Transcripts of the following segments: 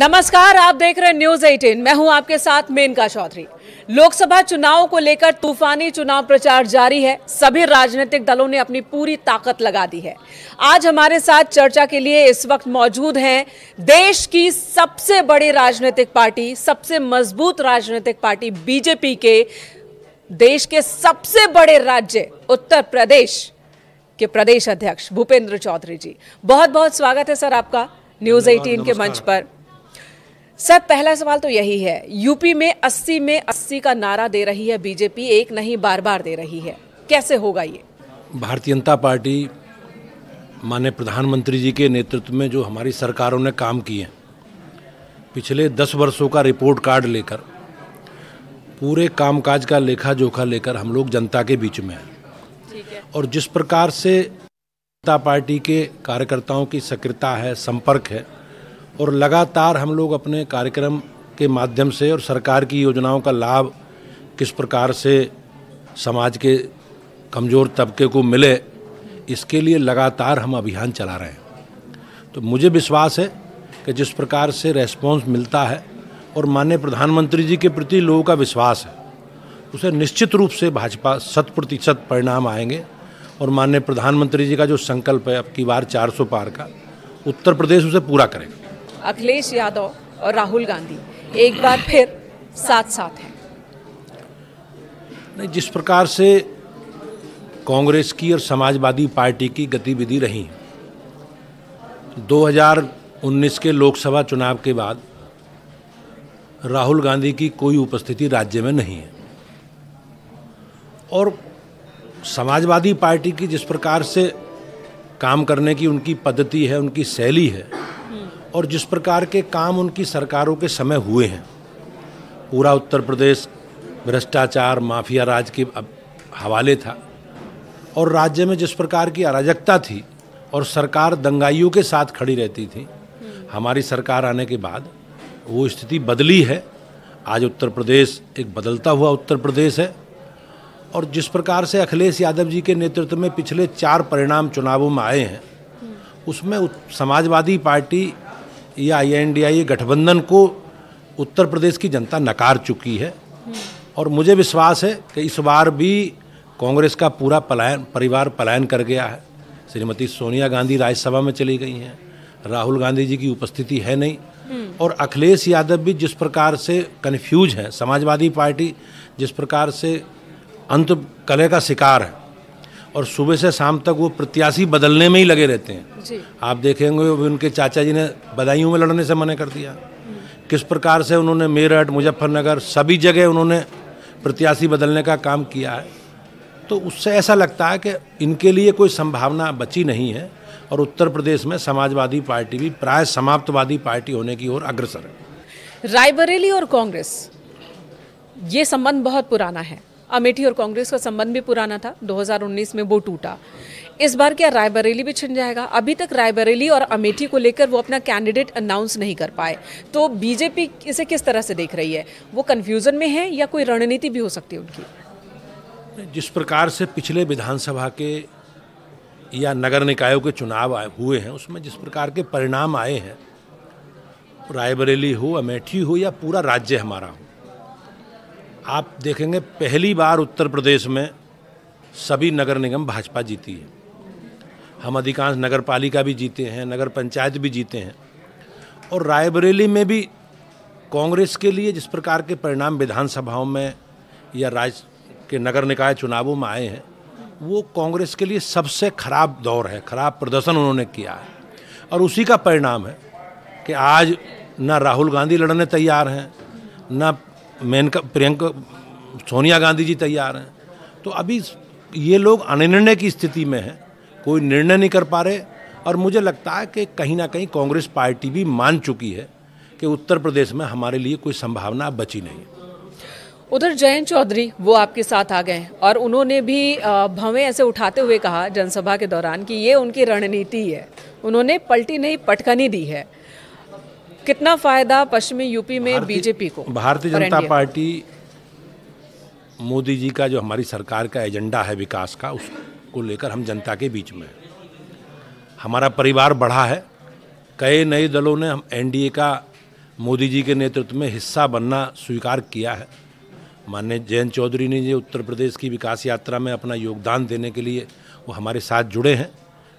नमस्कार, आप देख रहे हैं न्यूज 18। मैं हूं आपके साथ मेनका चौधरी। लोकसभा चुनाव को लेकर तूफानी चुनाव प्रचार जारी है। सभी राजनीतिक दलों ने अपनी पूरी ताकत लगा दी है। आज हमारे साथ चर्चा के लिए इस वक्त मौजूद हैं देश की सबसे बड़ी राजनीतिक पार्टी, सबसे मजबूत राजनीतिक पार्टी बीजेपी के देश के सबसे बड़े राज्य उत्तर प्रदेश के प्रदेश अध्यक्ष भूपेंद्र चौधरी जी। बहुत बहुत स्वागत है सर आपका न्यूज 18 के मंच पर। सर, पहला सवाल तो यही है, यूपी में 80 में 80 का नारा दे रही है बीजेपी, एक नहीं बार बार दे रही है, कैसे होगा ये? भारतीय जनता पार्टी माननीय प्रधानमंत्री जी के नेतृत्व में जो हमारी सरकारों ने काम किए, पिछले 10 वर्षों का रिपोर्ट कार्ड लेकर, पूरे कामकाज का लेखा जोखा लेकर हम लोग जनता के बीच में हैं। और जिस प्रकार से जनता पार्टी के कार्यकर्ताओं की सक्रियता है, संपर्क है, और लगातार हम लोग अपने कार्यक्रम के माध्यम से और सरकार की योजनाओं का लाभ किस प्रकार से समाज के कमज़ोर तबके को मिले, इसके लिए लगातार हम अभियान चला रहे हैं। तो मुझे विश्वास है कि जिस प्रकार से रेस्पॉन्स मिलता है और माननीय प्रधानमंत्री जी के प्रति लोगों का विश्वास है, उसे निश्चित रूप से भाजपा 100% परिणाम आएंगे। और माननीय प्रधानमंत्री जी का जो संकल्प है अब की बार 400 पार का, उत्तर प्रदेश उसे पूरा करेगा। अखिलेश यादव और राहुल गांधी एक बार फिर साथ साथ हैं। नहीं, जिस प्रकार से कांग्रेस की और समाजवादी पार्टी की गतिविधि रही, 2019 के लोकसभा चुनाव के बाद राहुल गांधी की कोई उपस्थिति राज्य में नहीं है, और समाजवादी पार्टी की जिस प्रकार से काम करने की उनकी पद्धति है, उनकी शैली है, और जिस प्रकार के काम उनकी सरकारों के समय हुए हैं, पूरा उत्तर प्रदेश भ्रष्टाचार माफिया राज के हवाले था, और राज्य में जिस प्रकार की अराजकता थी और सरकार दंगाइयों के साथ खड़ी रहती थी, हमारी सरकार आने के बाद वो स्थिति बदली है। आज उत्तर प्रदेश एक बदलता हुआ उत्तर प्रदेश है। और जिस प्रकार से अखिलेश यादव जी के नेतृत्व में पिछले 4 परिणाम चुनावों में आए हैं, उसमें समाजवादी पार्टी या INDIA गठबंधन को उत्तर प्रदेश की जनता नकार चुकी है। और मुझे विश्वास है कि इस बार भी कांग्रेस का पूरा परिवार पलायन कर गया है। श्रीमती सोनिया गांधी राज्यसभा में चली गई हैं, राहुल गांधी जी की उपस्थिति है नहीं, और अखिलेश यादव भी जिस प्रकार से कन्फ्यूज है, समाजवादी पार्टी जिस प्रकार से अंत कलह का शिकार है, और सुबह से शाम तक वो प्रत्याशी बदलने में ही लगे रहते हैं जी। आप देखेंगे उनके चाचा जी ने बदायूं में लड़ने से मना कर दिया, किस प्रकार से उन्होंने मेरठ, मुजफ्फरनगर, सभी जगह उन्होंने प्रत्याशी बदलने का काम किया है। तो उससे ऐसा लगता है कि इनके लिए कोई संभावना बची नहीं है, और उत्तर प्रदेश में समाजवादी पार्टी भी प्राय समाप्तवादी पार्टी होने की ओर अग्रसर है। रायबरेली और कांग्रेस, ये संबंध बहुत पुराना है। अमेठी और कांग्रेस का संबंध भी पुराना था, 2019 में वो टूटा। इस बार क्या रायबरेली भी छिन जाएगा? अभी तक रायबरेली और अमेठी को लेकर वो अपना कैंडिडेट अनाउंस नहीं कर पाए, तो बीजेपी इसे किस तरह से देख रही है? वो कंफ्यूजन में है या कोई रणनीति भी हो सकती है उनकी? जिस प्रकार से पिछले विधानसभा के या नगर निकायों के चुनाव हुए हैं, उसमें जिस प्रकार के परिणाम आए हैं, रायबरेली हो, अमेठी हो या पूरा राज्य हमारा हो, आप देखेंगे पहली बार उत्तर प्रदेश में सभी नगर निगम भाजपा जीती है। हम अधिकांश नगर पालिका भी जीते हैं, नगर पंचायत भी जीते हैं, और रायबरेली में भी कांग्रेस के लिए जिस प्रकार के परिणाम विधानसभाओं में या राज्य के नगर निकाय चुनावों में आए हैं, वो कांग्रेस के लिए सबसे खराब दौर है, खराब प्रदर्शन उन्होंने किया है। और उसी का परिणाम है कि आज ना राहुल गांधी लड़ने तैयार हैं, ना प्रियंका सोनिया गांधी जी तैयार हैं। तो अभी ये लोग अनिर्णय की स्थिति में हैं, कोई निर्णय नहीं कर पा रहे, और मुझे लगता है कि कहीं ना कहीं कांग्रेस पार्टी भी मान चुकी है कि उत्तर प्रदेश में हमारे लिए कोई संभावना बची नहीं। उधर जयंत चौधरी वो आपके साथ आ गए, और उन्होंने भी भवें ऐसे उठाते हुए कहा जनसभा के दौरान कि ये उनकी रणनीति है, उन्होंने पलटी नहीं पटखनी दी है। कितना फायदा पश्चिमी यूपी में बीजेपी को? भारतीय जनता पार्टी मोदी जी का जो हमारी सरकार का एजेंडा है विकास का, उसको लेकर हम जनता के बीच में हमारा परिवार बढ़ा है। कई नए दलों ने हम NDA का मोदी जी के नेतृत्व में हिस्सा बनना स्वीकार किया है। माननीय जयंत चौधरी ने जो उत्तर प्रदेश की विकास यात्रा में अपना योगदान देने के लिए वो हमारे साथ जुड़े हैं।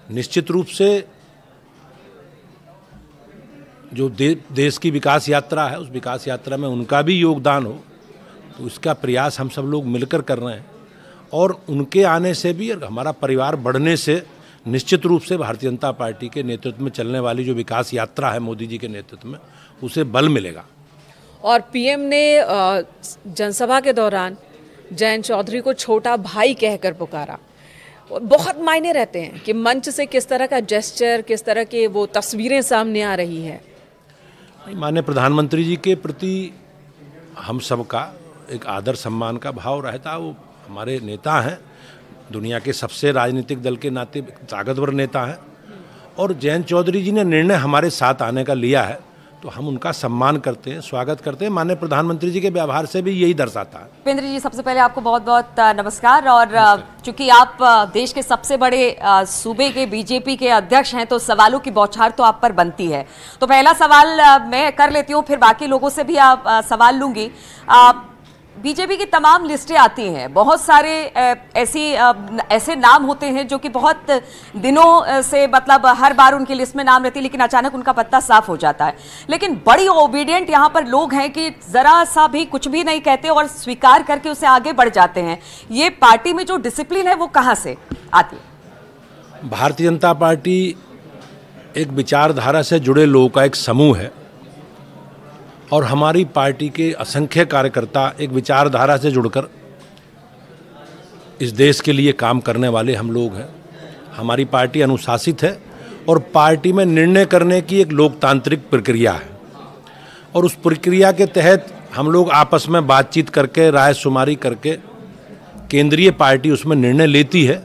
निश्चित रूप से जो देश की विकास यात्रा है, उस विकास यात्रा में उनका भी योगदान हो, तो इसका प्रयास हम सब लोग मिलकर कर रहे हैं। और उनके आने से भी और हमारा परिवार बढ़ने से निश्चित रूप से भारतीय जनता पार्टी के नेतृत्व में चलने वाली जो विकास यात्रा है मोदी जी के नेतृत्व में, उसे बल मिलेगा। और पीएम ने जनसभा के दौरान जयंत चौधरी को छोटा भाई कहकर पुकारा। बहुत मायने रहते हैं कि मंच से किस तरह का जेस्चर, किस तरह के वो तस्वीरें सामने आ रही है। माननीय प्रधानमंत्री जी के प्रति हम सबका एक आदर सम्मान का भाव रहता। वो हमारे नेता हैं, दुनिया के सबसे राजनीतिक दल के नाते ताकतवर नेता हैं, और जयंत चौधरी जी ने निर्णय हमारे साथ आने का लिया है, तो हम उनका सम्मान करते हैं, स्वागत करते हैं। माननीय प्रधानमंत्री जी के व्यवहार से भी यही दर्शाता है। भूपेंद्र जी, सबसे पहले आपको बहुत बहुत नमस्कार। और चूंकि आप देश के सबसे बड़े सूबे के बीजेपी के अध्यक्ष हैं, तो सवालों की बौछार तो आप पर बनती है। तो पहला सवाल मैं कर लेती हूँ, फिर बाकी लोगों से भी सवाल लूंगी। बीजेपी की तमाम लिस्टें आती हैं, बहुत सारे ऐसे नाम होते हैं जो कि बहुत दिनों से, मतलब हर बार उनकी लिस्ट में नाम रहती है, लेकिन अचानक उनका पत्ता साफ हो जाता है। लेकिन बड़ी ओबीडियंट यहाँ पर लोग हैं कि जरा सा भी कुछ भी नहीं कहते और स्वीकार करके उसे आगे बढ़ जाते हैं। ये पार्टी में जो डिसिप्लिन है वो कहाँ से आती है? भारतीय जनता पार्टी एक विचारधारा से जुड़े लोगों का एक समूह है, और हमारी पार्टी के असंख्य कार्यकर्ता एक विचारधारा से जुड़कर इस देश के लिए काम करने वाले हम लोग हैं। हमारी पार्टी अनुशासित है, और पार्टी में निर्णय करने की एक लोकतांत्रिक प्रक्रिया है, और उस प्रक्रिया के तहत हम लोग आपस में बातचीत करके, राय शुमारी करके केंद्रीय पार्टी उसमें निर्णय लेती है,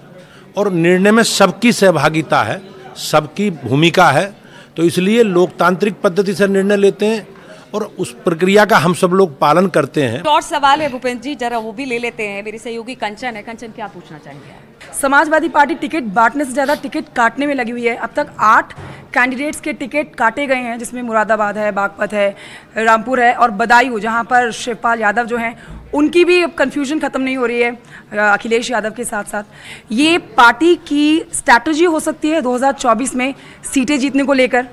और निर्णय में सबकी सहभागिता है, सबकी भूमिका है। तो इसलिए लोकतांत्रिक पद्धति से निर्णय लेते हैं, और उस प्रक्रिया का हम सब लोग पालन करते हैं। और सवाल है भूपेंद्र जी, जरा वो भी ले लेते हैं। मेरी सहयोगी कंचन है। कंचन, क्या पूछना चाहेंगे? समाजवादी पार्टी टिकट बांटने से ज़्यादा टिकट काटने में लगी हुई है। अब तक 8 कैंडिडेट्स के टिकट काटे गए हैं, जिसमें मुरादाबाद है, बागपत है, रामपुर है और बदायूं, जहां पर शिवपाल यादव जो हैं उनकी भी अब कन्फ्यूजन ख़त्म नहीं हो रही है अखिलेश यादव के साथ साथ। ये पार्टी की स्ट्रैटेजी हो सकती है 2024 में सीटें जीतने को लेकर?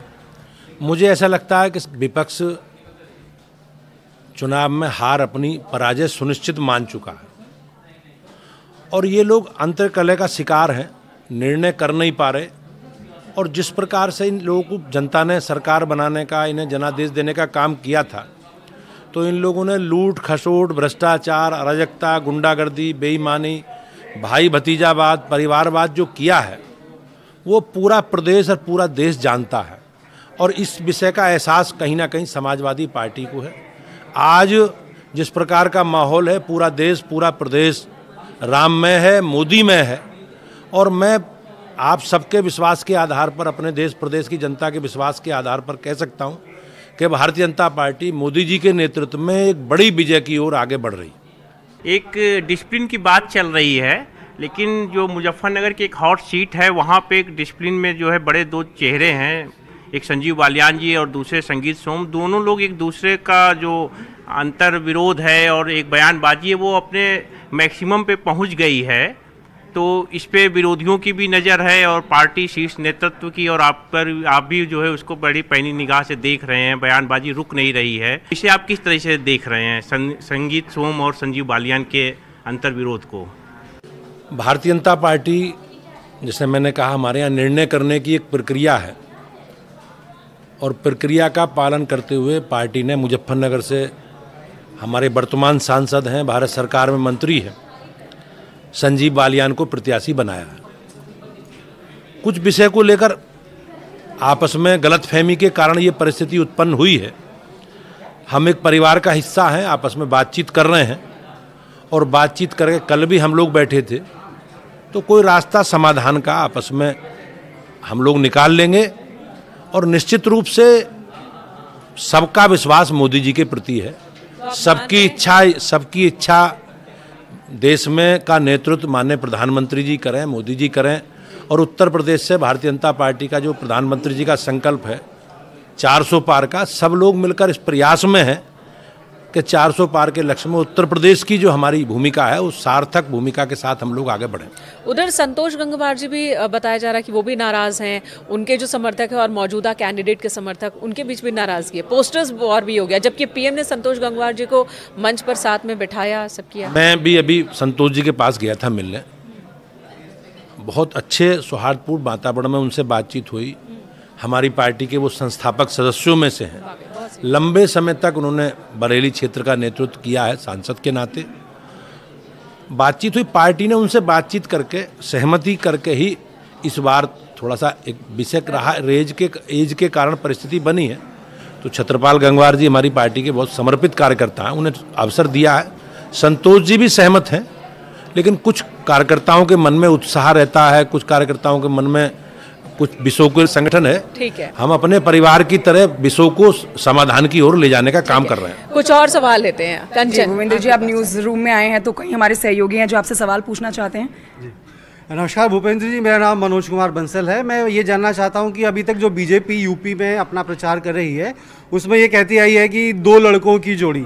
मुझे ऐसा लगता है कि विपक्ष चुनाव में हार, अपनी पराजय सुनिश्चित मान चुका है, और ये लोग अंतर्कलह का शिकार हैं, निर्णय कर नहीं पा रहे। और जिस प्रकार से इन लोगों को जनता ने सरकार बनाने का, इन्हें जनादेश देने का काम किया था, तो इन लोगों ने लूट खसोट, भ्रष्टाचार, अराजकता, गुंडागर्दी, बेईमानी, भाई भतीजावाद, परिवारवाद जो किया है, वो पूरा प्रदेश और पूरा देश जानता है, और इस विषय का एहसास कहीं ना कहीं समाजवादी पार्टी को है। आज जिस प्रकार का माहौल है, पूरा देश, पूरा प्रदेश राममय है, मोदी में है, और मैं आप सबके विश्वास के आधार पर, अपने देश प्रदेश की जनता के विश्वास के आधार पर कह सकता हूं कि भारतीय जनता पार्टी मोदी जी के नेतृत्व में एक बड़ी विजय की ओर आगे बढ़ रही। एक डिसिप्लिन की बात चल रही है, लेकिन जो मुजफ्फरनगर की एक हॉट सीट है, वहाँ पे एक डिसिप्लिन में जो है बड़े 2 चेहरे हैं, एक संजीव बालियान जी और दूसरे संगीत सोम। दोनों लोग एक दूसरे का जो अंतर विरोध है और एक बयानबाजी है, वो अपने मैक्सिमम पे पहुंच गई है। तो इस पे विरोधियों की भी नज़र है और पार्टी शीर्ष नेतृत्व की, और आप भी जो है उसको बड़ी पैनी निगाह से देख रहे हैं। बयानबाजी रुक नहीं रही है। इसे आप किस तरह से देख रहे हैं, संगीत सोम और संजीव बालियान के अंतर विरोध को? भारतीय जनता पार्टी, जैसे मैंने कहा, हमारे यहाँ निर्णय करने की एक प्रक्रिया है, और प्रक्रिया का पालन करते हुए पार्टी ने मुजफ्फरनगर से हमारे वर्तमान सांसद हैं, भारत सरकार में मंत्री हैं, संजीव बालियान को प्रत्याशी बनाया है। कुछ विषय को लेकर आपस में गलतफहमी के कारण ये परिस्थिति उत्पन्न हुई है। हम एक परिवार का हिस्सा हैं, आपस में बातचीत कर रहे हैं, और बातचीत करके कल भी हम लोग बैठे थे, तो कोई रास्ता समाधान का आपस में हम लोग निकाल लेंगे। और निश्चित रूप से सबका विश्वास मोदी जी के प्रति है, सबकी इच्छा देश में का नेतृत्व माननीय प्रधानमंत्री जी करें, मोदी जी करें, और उत्तर प्रदेश से भारतीय जनता पार्टी का जो प्रधानमंत्री जी का संकल्प है 400 पार का। सब लोग मिलकर इस प्रयास में हैं कि 400 पार के लक्ष्य में उत्तर प्रदेश की जो हमारी भूमिका है उस सार्थक भूमिका के साथ हम लोग आगे बढ़ें। उधर संतोष गंगवार जी भी बताया जा रहा है कि वो भी नाराज हैं, उनके जो समर्थक है और मौजूदा कैंडिडेट के समर्थक उनके बीच भी नाराजगी है, पोस्टर्स वॉर भी हो गया, जबकि पीएम ने संतोष गंगवार जी को मंच पर साथ में बिठाया, सब किया। मैं भी अभी संतोष जी के पास गया था मिलने, बहुत अच्छे सौहार्दपूर्ण वातावरण में उनसे बातचीत हुई। हमारी पार्टी के वो संस्थापक सदस्यों में से हैं, लंबे समय तक उन्होंने बरेली क्षेत्र का नेतृत्व किया है सांसद के नाते। बातचीत हुई, पार्टी ने उनसे बातचीत करके सहमति करके ही इस बार थोड़ा सा एक विषय रहा, एज के कारण परिस्थिति बनी है। तो छत्रपाल गंगवार जी हमारी पार्टी के बहुत समर्पित कार्यकर्ता हैं, उन्हें अवसर दिया है। संतोष जी भी सहमत हैं, लेकिन कुछ कार्यकर्ताओं के मन में उत्साह रहता है, कुछ कार्यकर्ताओं के मन में कुछ विषयों के संगठन है। ठीक है, हम अपने परिवार की तरह विषयों को समाधान की ओर ले जाने का काम कर रहे हैं। कुछ और सवाल लेते हैं। कंचन भूपेंद्र जी, आप न्यूज रूम में आए हैं तो कई हमारे सहयोगी हैं जो आपसे सवाल पूछना चाहते हैं। जी नमस्कार भूपेंद्र जी, मेरा नाम मनोज कुमार बंसल है। मैं ये जानना चाहता हूँ कि अभी तक जो बीजेपी यूपी में अपना प्रचार कर रही है उसमें ये कहती आई है कि 2 लड़कों की जोड़ी,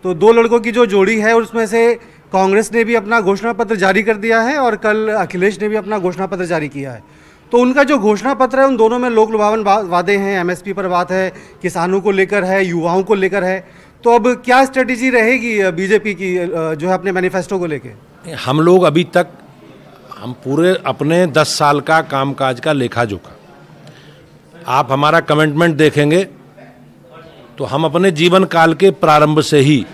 तो 2 लड़कों की जो जोड़ी है उसमें से कांग्रेस ने भी अपना घोषणा पत्र जारी कर दिया है और कल अखिलेश ने भी अपना घोषणा पत्र जारी किया है। तो उनका जो घोषणा पत्र है उन दोनों में लोक लुभावन वादे हैं, एमएसपी पर बात है, किसानों को लेकर है, युवाओं को लेकर है। तो अब क्या स्ट्रेटेजी रहेगी बीजेपी की जो है अपने मैनिफेस्टो को लेकर? हम लोग अभी तक हम पूरे अपने 10 साल का कामकाज का लेखा जोखा, आप हमारा कमिटमेंट देखेंगे तो हम अपने जीवन काल के प्रारंभ से ही,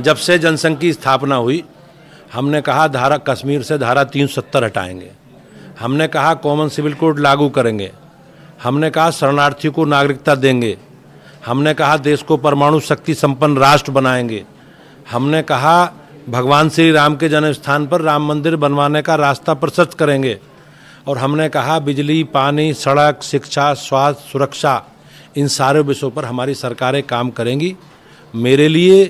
जब से जनसंघ की स्थापना हुई, हमने कहा कश्मीर से धारा 370 हटाएंगे, हमने कहा कॉमन सिविल कोड लागू करेंगे, हमने कहा शरणार्थियों को नागरिकता देंगे, हमने कहा देश को परमाणु शक्ति संपन्न राष्ट्र बनाएंगे, हमने कहा भगवान श्री राम के जन्म स्थान पर राम मंदिर बनवाने का रास्ता प्रशस्त करेंगे, और हमने कहा बिजली, पानी, सड़क, शिक्षा, स्वास्थ्य, सुरक्षा, इन सारे विषयों पर हमारी सरकारें काम करेंगी। मेरे लिए,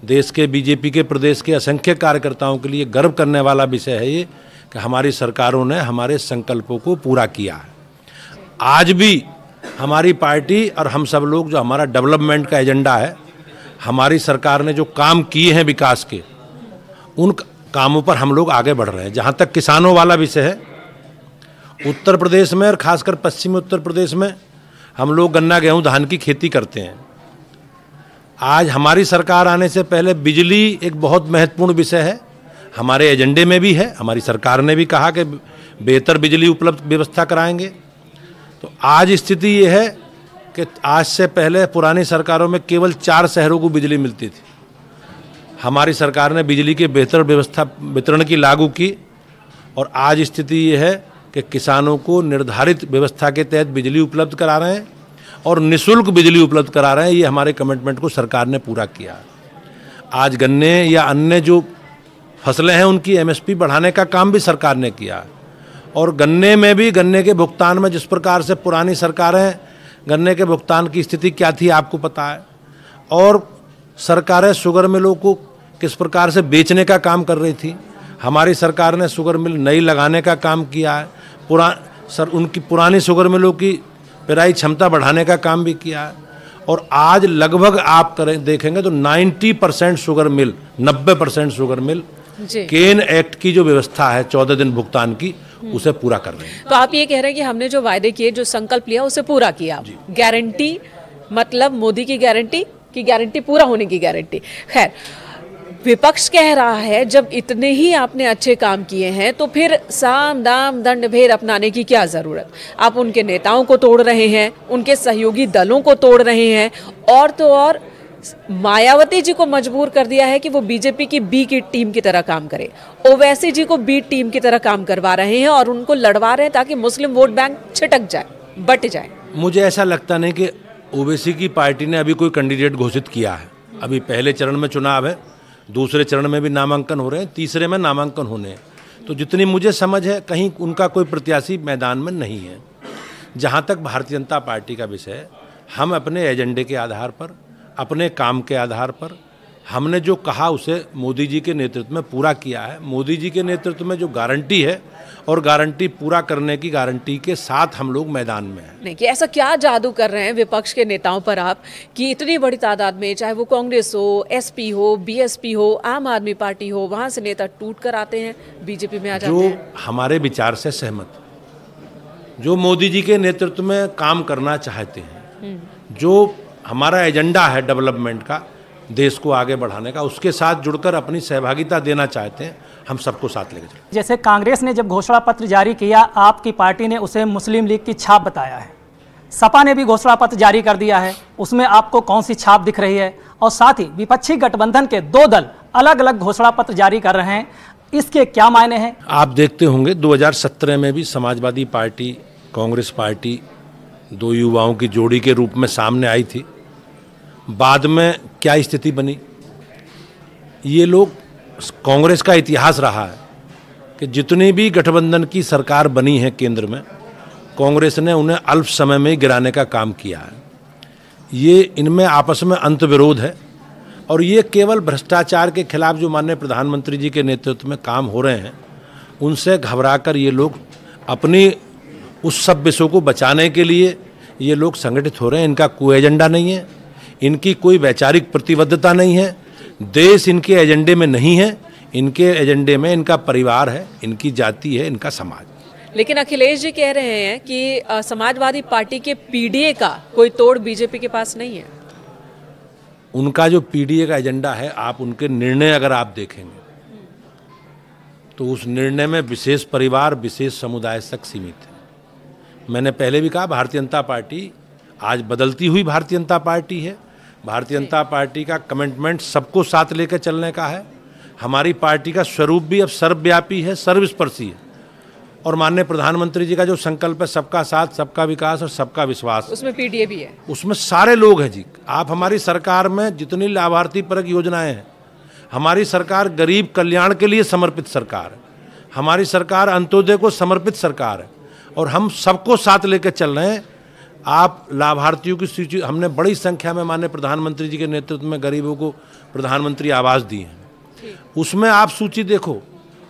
देश के बीजेपी के प्रदेश के असंख्य कार्यकर्ताओं के लिए गर्व करने वाला विषय है ये कि हमारी सरकारों ने हमारे संकल्पों को पूरा किया है। आज भी हमारी पार्टी और हम सब लोग, जो हमारा डेवलपमेंट का एजेंडा है, हमारी सरकार ने जो काम किए हैं विकास के, उन कामों पर हम लोग आगे बढ़ रहे हैं। जहाँ तक किसानों वाला विषय है, उत्तर प्रदेश में और खासकर पश्चिमी उत्तर प्रदेश में हम लोग गन्ना, गेहूँ, धान की खेती करते हैं। आज हमारी सरकार आने से पहले बिजली एक बहुत महत्वपूर्ण विषय है, हमारे एजेंडे में भी है। हमारी सरकार ने भी कहा कि बेहतर बिजली उपलब्ध व्यवस्था कराएंगे। तो आज स्थिति ये है कि आज से पहले पुरानी सरकारों में केवल 4 शहरों को बिजली मिलती थी। हमारी सरकार ने बिजली की बेहतर व्यवस्था वितरण की लागू की, और आज स्थिति ये है कि किसानों को निर्धारित व्यवस्था के तहत बिजली उपलब्ध करा रहे हैं और निःशुल्क बिजली उपलब्ध करा रहे हैं। ये हमारे कमिटमेंट को सरकार ने पूरा किया। आज गन्ने या अन्य जो फसलें हैं उनकी एमएसपी बढ़ाने का काम भी सरकार ने किया, और गन्ने में भी, गन्ने के भुगतान में जिस प्रकार से पुरानी सरकारें गन्ने के भुगतान की स्थिति क्या थी आपको पता है, और सरकारें शुगर मिलों को किस प्रकार से बेचने का काम कर रही थी, हमारी सरकार ने शुगर मिल नई लगाने का काम किया है। उनकी पुरानी शुगर मिलों की पेराई क्षमता बढ़ाने का काम भी किया है, और आज लगभग आप देखेंगे तो 90% शुगर मिल, 90% शुगर मिल केन एक्ट की जो व्यवस्था है 14 दिन भुगतान की, उसे पूरा कर रहे हैं। तो आप ये कह रहे हैं कि हमने जो वायदे किए, जो संकल्प लिया, उसे पूरा किया। गारंटी मतलब मोदी की गारंटी पूरा होने की गारंटी। खैर, विपक्ष कह रहा है जब इतने ही आपने अच्छे काम किए हैं तो फिर साम दाम दंड भेद अपनाने की क्या ज़रूरत। आप उनके नेताओं को तोड़ रहे हैं, उनके सहयोगी दलों को तोड़ रहे हैं, और तो और मायावती जी को मजबूर कर दिया है कि वो बीजेपी की बी की टीम की तरह काम करे, ओवैसी जी को बी टीम की तरह काम करवा रहे हैं और उनको लड़वा रहे हैं ताकि मुस्लिम वोट बैंक छिटक जाए, बट जाए। मुझे ऐसा लगता नहीं कि ओवैसी की पार्टी ने अभी कोई कैंडिडेट घोषित किया है। अभी पहले चरण में चुनाव है, दूसरे चरण में भी नामांकन हो रहे हैं, तीसरे में नामांकन होने हैं। तो जितनी मुझे समझ है, कहीं उनका कोई प्रत्याशी मैदान में नहीं है। जहाँ तक भारतीय जनता पार्टी का विषय है, हम अपने एजेंडे के आधार पर, अपने काम के आधार पर, हमने जो कहा उसे मोदी जी के नेतृत्व में पूरा किया है। मोदी जी के नेतृत्व में जो गारंटी है और गारंटी पूरा करने की गारंटी के साथ हम लोग मैदान में हैं। नहीं कि ऐसा क्या जादू कर रहे हैं विपक्ष के नेताओं पर आप कि इतनी बड़ी तादाद में, चाहे वो कांग्रेस हो, एसपी हो, बीएसपी हो, आम आदमी पार्टी हो, वहां से नेता टूट कर आते हैं, बीजेपी में आ जाते हैं। जो हमारे विचार से सहमत, जो मोदी जी के नेतृत्व में काम करना चाहते हैं, जो हमारा एजेंडा है डेवलपमेंट का, देश को आगे बढ़ाने का, उसके साथ जुड़कर अपनी सहभागिता देना चाहते हैं, हम सबको साथ लेकर चलें। जैसे कांग्रेस ने जब घोषणा पत्र जारी किया, आपकी पार्टी ने उसे मुस्लिम लीग की छाप बताया है। सपा ने भी घोषणा पत्र जारी कर दिया है, उसमें आपको कौन सी छाप दिख रही है? और साथ ही विपक्षी गठबंधन के 2 दल अलग अलग घोषणा पत्र जारी कर रहे हैं, इसके क्या मायने हैं? आप देखते होंगे 2017 में भी समाजवादी पार्टी, कांग्रेस पार्टी 2 युवाओं की जोड़ी के रूप में सामने आई थी। बाद में क्या स्थिति बनी? ये लोग, कांग्रेस का इतिहास रहा है कि जितनी भी गठबंधन की सरकार बनी है केंद्र में, कांग्रेस ने उन्हें अल्प समय में गिराने का काम किया है। ये इनमें आपस में अंतर्विरोध है और ये केवल भ्रष्टाचार के खिलाफ जो माननीय प्रधानमंत्री जी के नेतृत्व में काम हो रहे हैं, उनसे घबराकर ये लोग अपनी उस सब विषयों को बचाने के लिए ये लोग संगठित हो रहे हैं। इनका कोई एजेंडा नहीं है, इनकी कोई वैचारिक प्रतिबद्धता नहीं है, देश इनके एजेंडे में नहीं है, इनके एजेंडे में इनका परिवार है, इनकी जाति है, इनका समाज। लेकिन अखिलेश जी कह रहे हैं कि समाजवादी पार्टी के पीडीए का कोई तोड़ बीजेपी के पास नहीं है। उनका जो पीडीए का एजेंडा है, आप उनके निर्णय अगर आप देखेंगे तो उस निर्णय में विशेष परिवार, विशेष समुदाय तक सीमित है। मैंने पहले भी कहा, भारतीय जनता पार्टी आज बदलती हुई भारतीय जनता पार्टी है। भारतीय जनता पार्टी का कमिटमेंट सबको साथ लेकर चलने का है। हमारी पार्टी का स्वरूप भी अब सर्वव्यापी है, सर्वस्पर्शी है। और माननीय प्रधानमंत्री जी का जो संकल्प है, सबका साथ, सबका विकास और सबका विश्वास, उसमें पीडीए भी है, उसमें सारे लोग हैं जी। आप हमारी सरकार में जितनी लाभार्थी परक योजनाएं हैं, हमारी सरकार गरीब कल्याण के लिए समर्पित सरकार है, हमारी सरकार अंत्योदय को समर्पित सरकार है और हम सबको साथ लेकर चल रहे हैं। आप लाभार्थियों की सूची, हमने बड़ी संख्या में माननीय प्रधानमंत्री जी के नेतृत्व में गरीबों को प्रधानमंत्री आवास दिए हैं। उसमें आप सूची देखो,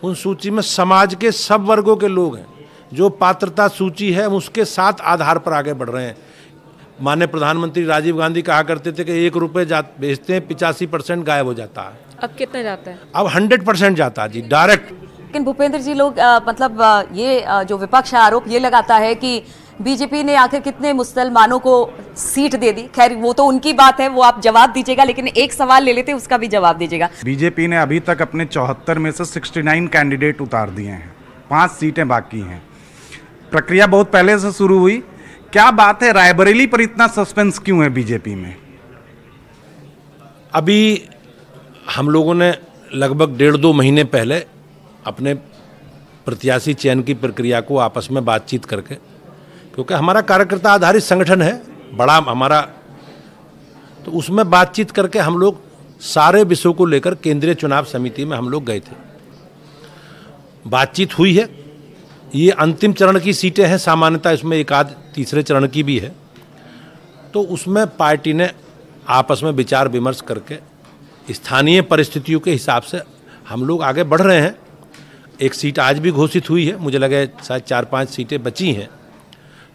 उन सूची में समाज के सब वर्गों के लोग हैं। जो पात्रता सूची है, हम उसके साथ आधार पर आगे बढ़ रहे हैं। माननीय प्रधानमंत्री राजीव गांधी कहा करते थे कि 1 रुपये भेजते हैं, 85% गायब हो जाता है। अब कितना जाता है? अब 100% जाता है जी, डायरेक्ट। लेकिन भूपेंद्र जी, लोग ये जो विपक्ष आरोप ये लगाता है कि बीजेपी ने आखिर कितने मुसलमानों को सीट दे दी। खैर वो तो उनकी बात है, वो आप जवाब दीजिएगा, लेकिन एक सवाल ले लेते, उसका भी जवाब दीजिएगा। बीजेपी ने अभी तक अपने 74 में से 69 कैंडिडेट उतार दिए हैं, 5 सीटें बाकी हैं। प्रक्रिया बहुत पहले से शुरू हुई। क्या बात है, रायबरेली पर इतना सस्पेंस क्यों है बीजेपी में? अभी हम लोगों ने लगभग 1.5-2 महीने पहले अपने प्रत्याशी चयन की प्रक्रिया को आपस में बातचीत करके, क्योंकि हमारा कार्यकर्ता आधारित संगठन है बड़ा हमारा, तो उसमें बातचीत करके हम लोग सारे विषयों को लेकर केंद्रीय चुनाव समिति में हम लोग गए थे। बातचीत हुई है। ये अंतिम चरण की सीटें हैं, सामान्यतः इसमें एक आध तीसरे चरण की भी है। तो उसमें पार्टी ने आपस में विचार विमर्श करके स्थानीय परिस्थितियों के हिसाब से हम लोग आगे बढ़ रहे हैं। एक सीट आज भी घोषित हुई है, मुझे लगे शायद 4-5 सीटें बची हैं,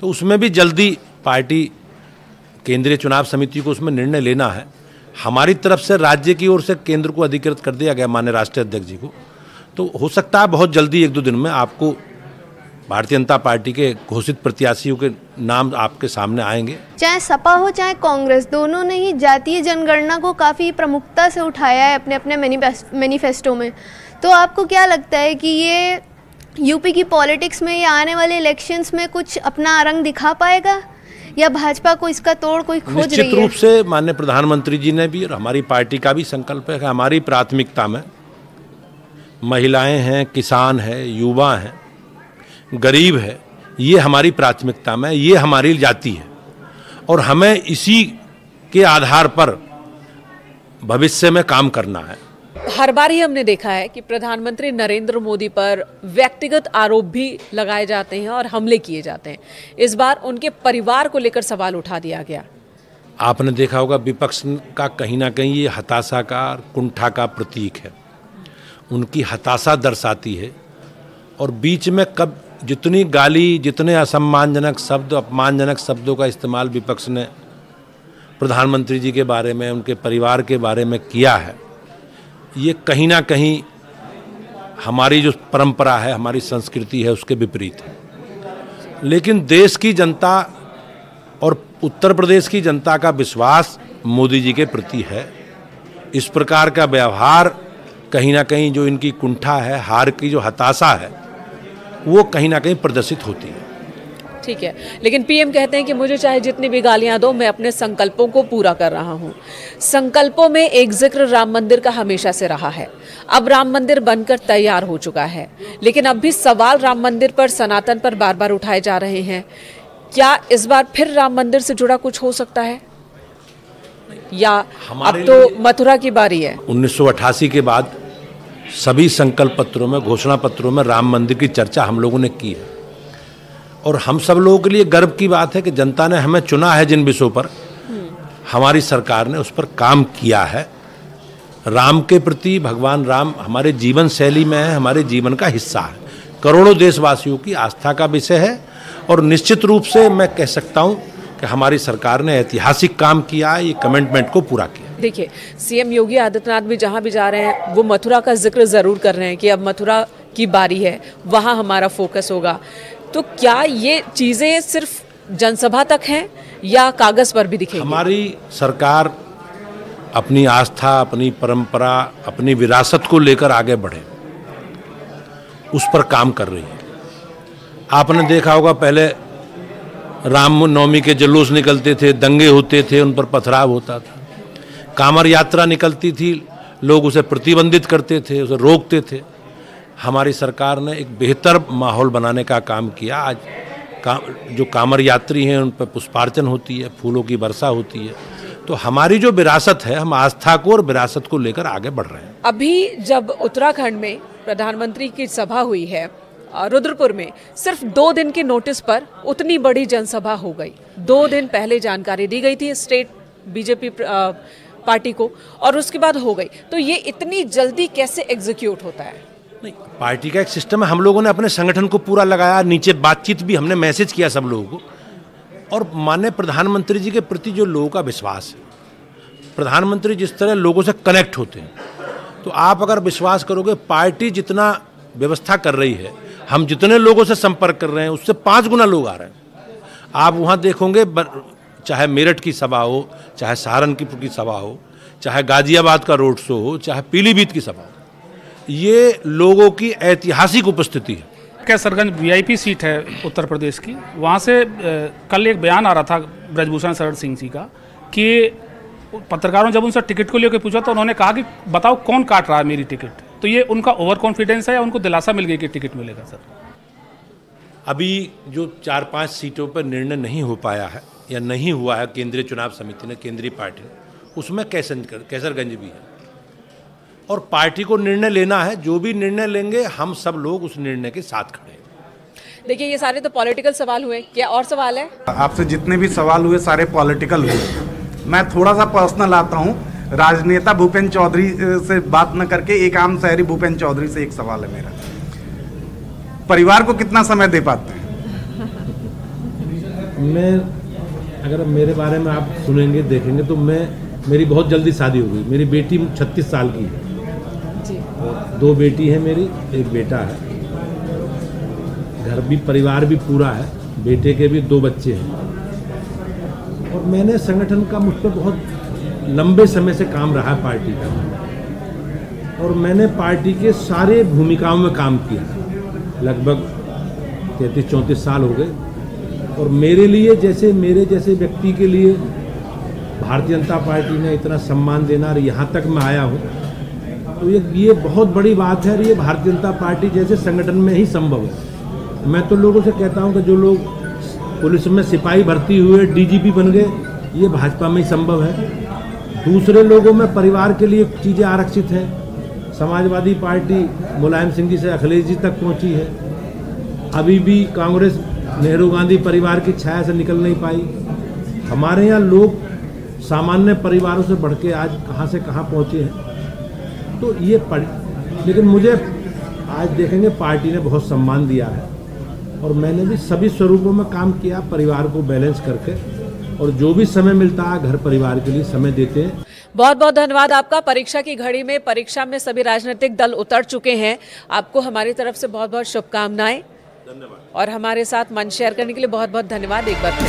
तो उसमें भी जल्दी पार्टी केंद्रीय चुनाव समिति को उसमें निर्णय लेना है। हमारी तरफ से राज्य की ओर से केंद्र को अधिकृत कर दिया गया माननीय राष्ट्रीय अध्यक्ष जी को, तो हो सकता है बहुत जल्दी 1-2 दिन में आपको भारतीय जनता पार्टी के घोषित प्रत्याशियों के नाम आपके सामने आएंगे। चाहे सपा हो चाहे कांग्रेस, दोनों ने ही जातीय जनगणना को काफ़ी प्रमुखता से उठाया है अपने अपने मैनिफेस्टो में। तो आपको क्या लगता है कि ये यूपी की पॉलिटिक्स में या आने वाले इलेक्शंस में कुछ अपना रंग दिखा पाएगा, या भाजपा को इसका तोड़ कोई खोज रही है? निश्चित रूप से माननीय प्रधानमंत्री जी ने भी और हमारी पार्टी का भी संकल्प है कि हमारी प्राथमिकता में महिलाएं हैं, किसान है, युवा हैं, गरीब है, ये हमारी प्राथमिकता में, ये हमारी जाति है और हमें इसी के आधार पर भविष्य में काम करना है। हर बार ही हमने देखा है कि प्रधानमंत्री नरेंद्र मोदी पर व्यक्तिगत आरोप भी लगाए जाते हैं और हमले किए जाते हैं। इस बार उनके परिवार को लेकर सवाल उठा दिया गया। आपने देखा होगा विपक्ष का कहीं ना कहीं ये हताशा का, कुंठा का प्रतीक है। उनकी हताशा दर्शाती है और बीच में कब जितनी गाली, जितने असम्मानजनक शब्द, अपमानजनक शब्दों का इस्तेमाल विपक्ष ने प्रधानमंत्री जी के बारे में, उनके परिवार के बारे में किया है, ये कहीं ना कहीं हमारी जो परंपरा है, हमारी संस्कृति है, उसके विपरीत है। लेकिन देश की जनता और उत्तर प्रदेश की जनता का विश्वास मोदी जी के प्रति है। इस प्रकार का व्यवहार कहीं ना कहीं जो इनकी कुंठा है, हार की जो हताशा है, वो कहीं ना कहीं प्रदर्शित होती है। ठीक है, लेकिन पीएम कहते हैं कि मुझे चाहे जितनी भी गालियां दो, मैं अपने संकल्पों को पूरा कर रहा हूं। संकल्पों में एक जिक्र राम मंदिर का हमेशा से रहा है। अब राम मंदिर बनकर तैयार हो चुका है, लेकिन अब भी सवाल राम मंदिर पर, सनातन पर बार बार उठाए जा रहे हैं। क्या इस बार फिर राम मंदिर से जुड़ा कुछ हो सकता है, या अब तो मथुरा की बारी है? 1988 के बाद सभी संकल्प पत्रों में, घोषणा पत्रों में राम मंदिर की चर्चा हम लोगों ने की है और हम सब लोगों के लिए गर्व की बात है कि जनता ने हमें चुना है। जिन विषयों पर हमारी सरकार ने उस पर काम किया है। राम के प्रति, भगवान राम हमारे जीवन शैली में है, हमारे जीवन का हिस्सा है, करोड़ों देशवासियों की आस्था का विषय है और निश्चित रूप से मैं कह सकता हूं कि हमारी सरकार ने ऐतिहासिक काम किया है, ये कमिटमेंट को पूरा किया। देखिए, सीएम योगी आदित्यनाथ भी जहां भी जा रहे हैं वो मथुरा का जिक्र जरूर कर रहे हैं कि अब मथुरा की बारी है, वहां हमारा फोकस होगा। तो क्या ये चीजें सिर्फ जनसभा तक हैं या कागज पर भी दिखेगी? हमारी सरकार अपनी आस्था, अपनी परंपरा, अपनी विरासत को लेकर आगे बढ़े, उस पर काम कर रही है। आपने देखा होगा पहले रामनवमी के जुलूस निकलते थे, दंगे होते थे, उन पर पथराव होता था। कांवर यात्रा निकलती थी, लोग उसे प्रतिबंधित करते थे, उसे रोकते थे। हमारी सरकार ने एक बेहतर माहौल बनाने का काम किया। आज जो कांवर यात्री हैं उन पर पुष्पार्चन होती है, फूलों की वर्षा होती है। तो हमारी जो विरासत है, हम आस्था को और विरासत को लेकर आगे बढ़ रहे हैं। अभी जब उत्तराखंड में प्रधानमंत्री की सभा हुई है रुद्रपुर में, सिर्फ 2 दिन के नोटिस पर उतनी बड़ी जनसभा हो गई। 2 दिन पहले जानकारी दी गई थी स्टेट बीजेपी पार्टी को और उसके बाद हो गई। तो ये इतनी जल्दी कैसे एग्जीक्यूट होता है? नहीं, पार्टी का एक सिस्टम है। हम लोगों ने अपने संगठन को पूरा लगाया, नीचे बातचीत भी हमने मैसेज किया सब लोगों को। और माननीय प्रधानमंत्री जी के प्रति जो लोगों का विश्वास है, प्रधानमंत्री जिस तरह लोगों से कनेक्ट होते हैं, तो आप अगर विश्वास करोगे, पार्टी जितना व्यवस्था कर रही है, हम जितने लोगों से संपर्क कर रहे हैं उससे 5 गुना लोग आ रहे हैं। आप वहाँ देखोगे, चाहे मेरठ की सभा हो, चाहे सहारनपुर की सभा हो, चाहे गाजियाबाद का रोड शो हो, चाहे पीलीभीत की सभा हो, ये लोगों की ऐतिहासिक उपस्थिति है। कैसरगंज वीआईपी सीट है उत्तर प्रदेश की, वहाँ से कल एक बयान आ रहा था ब्रजभूषण शरण सिंह जी का कि पत्रकारों जब उनसे टिकट को लेकर पूछा तो उन्होंने कहा कि बताओ कौन काट रहा है मेरी टिकट। तो ये उनका ओवर कॉन्फिडेंस है या उनको दिलासा मिल गई कि टिकट मिलेगा? सर, अभी जो 4-5 सीटों पर निर्णय नहीं हो पाया है या नहीं हुआ है केंद्रीय चुनाव समिति ने, केंद्रीय पार्टी ने, उसमें कैसरगंज भी है और पार्टी को निर्णय लेना है। जो भी निर्णय लेंगे हम सब लोग उस निर्णय के साथ खड़े हैं। देखिए, ये सारे तो पॉलिटिकल सवाल हुए, क्या और सवाल है? आपसे जितने भी सवाल हुए सारे पॉलिटिकल हुए। मैं थोड़ा सा पर्सनल आता हूँ। राजनेता भूपेंद्र चौधरी से बात न करके एक आम शहरी भूपेंद्र चौधरी से एक सवाल है मेरा, परिवार को कितना समय दे पाते हैं? मैं, अगर मेरे बारे में आप सुनेंगे, देखेंगे तो मेरी बहुत जल्दी शादी हो गई। मेरी बेटी 36 साल की है जी। 2 बेटी हैं मेरी, 1 बेटा है। घर भी, परिवार भी पूरा है, बेटे के भी 2 बच्चे हैं। और मैंने संगठन का, मुझ पर बहुत लंबे समय से काम रहा है पार्टी का, और मैंने पार्टी के सारे भूमिकाओं में काम किया। लगभग 33-34 साल हो गए। और मेरे लिए, जैसे मेरे जैसे व्यक्ति के लिए भारतीय जनता पार्टी ने इतना सम्मान देना और यहाँ तक मैं आया हूँ, तो ये बहुत बड़ी बात है। और ये भारतीय जनता पार्टी जैसे संगठन में ही संभव है। मैं तो लोगों से कहता हूँ कि जो लोग पुलिस में सिपाही भर्ती हुए, डीजीपी बन गए, ये भाजपा में ही संभव है। दूसरे लोगों में परिवार के लिए चीज़ें आरक्षित हैं। समाजवादी पार्टी मुलायम सिंह जी से अखिलेश जी तक पहुंची है। अभी भी कांग्रेस नेहरू गांधी परिवार की छाया से निकल नहीं पाई। हमारे यहाँ लोग सामान्य परिवारों से बढ़ के आज कहाँ से कहाँ पहुँचे हैं। तो ये लेकिन मुझे आज देखेंगे पार्टी ने बहुत सम्मान दिया है और मैंने भी सभी स्वरूपों में काम किया, परिवार को बैलेंस करके, और जो भी समय मिलता है घर परिवार के लिए समय देते हैं। बहुत बहुत धन्यवाद आपका। परीक्षा की घड़ी में परीक्षा में सभी राजनीतिक दल उतर चुके हैं। आपको हमारी तरफ से बहुत बहुत शुभकामनाएं और हमारे साथ मंच शेयर करने के लिए बहुत बहुत धन्यवाद एक बार फिर।